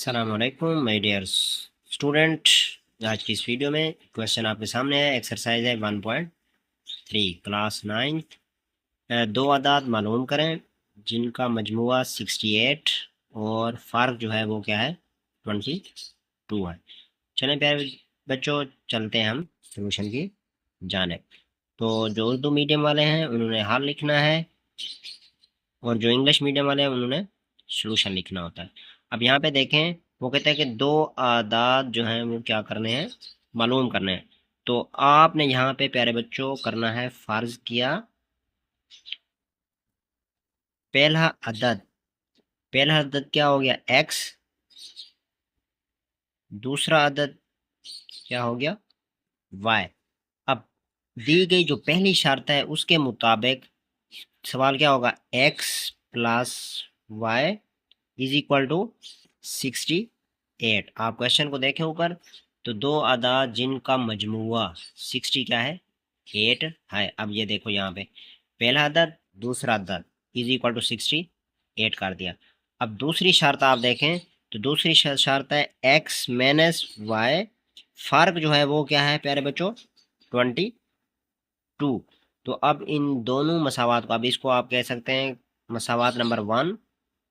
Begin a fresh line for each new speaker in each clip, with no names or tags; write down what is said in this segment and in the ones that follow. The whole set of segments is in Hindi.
अस्सलामुअलैकुम माय डियर स्टूडेंट। आज की इस वीडियो में क्वेश्चन आपके सामने है। एक्सरसाइज है 1.3 क्लास 9। दो अदाद मालूम करें जिनका मजमुआ 68 और फ़र्क जो है वो क्या है 22 है। चलें प्यारे बच्चों, चलते हैं हम सोल्यूशन की जानेब। तो जो उर्दू मीडियम वाले हैं उन्होंने हल लिखना है और जो इंग्लिश मीडियम वाले हैं उन्होंने सोल्यूशन लिखना होता है। अब यहाँ पे देखें, वो कहते हैं कि दो आदाद जो हैं वो क्या करने हैं, मालूम करने हैं। तो आपने यहाँ पे प्यारे बच्चों करना है, फर्ज किया पहला अदद क्या हो गया x, दूसरा अदद क्या हो गया y। अब दी गई जो पहली शर्त है उसके मुताबिक सवाल क्या होगा, x plus y is equal to 68। आप क्वेश्चन को देखें ऊपर, तो दो अदाद जिनका मजमुआ 60 क्या है 8 है। अब ये देखो यहाँ पे पहला अदद दूसरा अदद इज इक्वल टू 68 कर दिया। अब दूसरी शर्त आप देखें, तो दूसरी शर्त है x माइनस वाई, फर्क जो है वो क्या है प्यारे बच्चों 22। तो अब इन दोनों मसावात को, अब इसको आप कह सकते हैं मसावात नंबर 1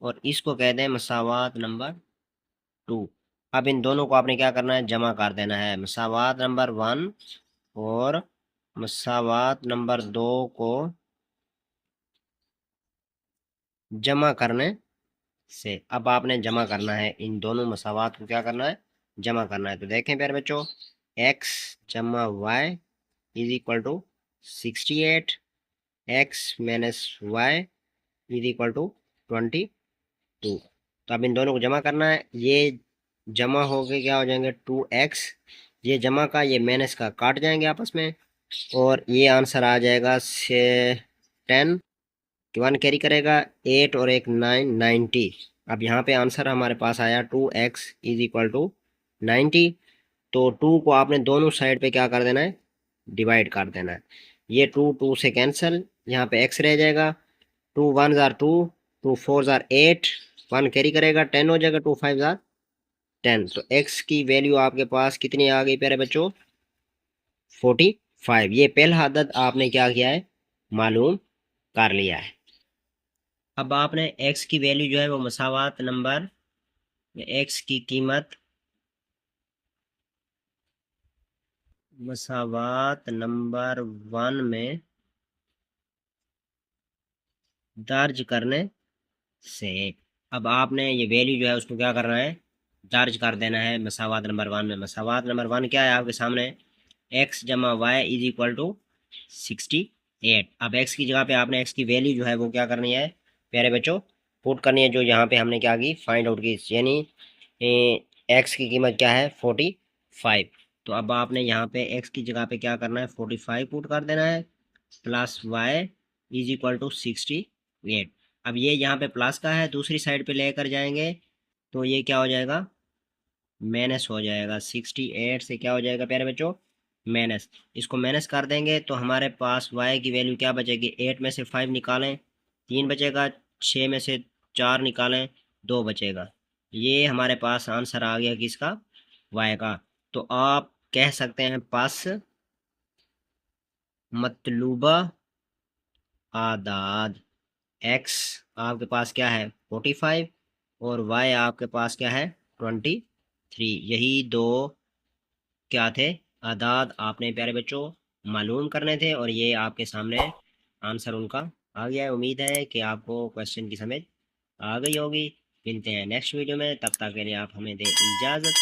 और इसको कह दें मसावात नंबर 2। अब इन दोनों को आपने क्या करना है, जमा कर देना है। मसावात नंबर 1 और मसावात नंबर 2 को जमा करने से, अब आपने जमा करना है इन दोनों मसावात को, क्या करना है जमा करना है। तो देखें प्यारे बच्चों, x जमा y is equal to 68, x minus y is equal to 22। तो अब इन दोनों को जमा करना है, ये जमा हो के क्या हो जाएंगे 2x, ये जमा का ये माइनस का काट जाएंगे आपस में और ये आंसर आ जाएगा से 10, 1 कैरी करेगा 8 और एक 9, 90। अब यहाँ पे आंसर हमारे पास आया 2x इज इक्वल टू 90। तो 2 को आपने दोनों साइड पे क्या कर देना है, डिवाइड कर देना है। ये 2 2 से कैंसिल, यहाँ पे x रह जाएगा। 2 1 जार 2, 2 4 जार 8, 1 कैरी करेगा 10 हो जाएगा, 2 5 जार 10। तो x की वैल्यू आपके पास कितनी आ गई प्यारे बच्चों 45। ये पहला अदद आपने क्या किया है, मालूम कर लिया है। अब आपने x की वैल्यू जो है वो मसावात नंबर, x की कीमत मसावात नंबर 1 में दर्ज करने से, अब आपने ये वैल्यू जो है उसको क्या करना है, दर्ज कर देना है मसावात नंबर 1 में। मसावात नंबर 1 क्या है आपके सामने, x जमा वाई इज इक्वल टू 68। अब x की जगह पे आपने x की वैल्यू जो है वो क्या करनी है प्यारे बच्चों, पुट करनी है, जो यहाँ पे हमने क्या की फाइंड आउट की, यानी x की कीमत क्या है 45। तो अब आपने यहाँ पे x की जगह पे क्या करना है 45 पुट कर देना है, plus y is equal to 68। अब ये यहाँ पे प्लस का है, दूसरी साइड पे लेकर जाएंगे तो ये क्या हो जाएगा माइनस हो जाएगा। 68 से क्या हो जाएगा प्यारे बच्चों माइनस, इसको माइनस कर देंगे तो हमारे पास y की वैल्यू क्या बचेगी, 8 में से 5 निकालें 3 बचेगा, 6 में से 4 निकालें 2 बचेगा। ये हमारे पास आंसर आ गया किसका, y का। तो आप कह सकते हैं पास मतलूबा आदाद x आपके पास क्या है 45 और y आपके पास क्या है 23। यही दो क्या थे आदाद आपने प्यारे बच्चों मालूम करने थे और ये आपके सामने आंसर उनका आ गया है। उम्मीद है कि आपको क्वेश्चन की समझ आ गई होगी। मिलते हैं नेक्स्ट वीडियो में, तब तक के लिए आप हमें दें इजाज़त।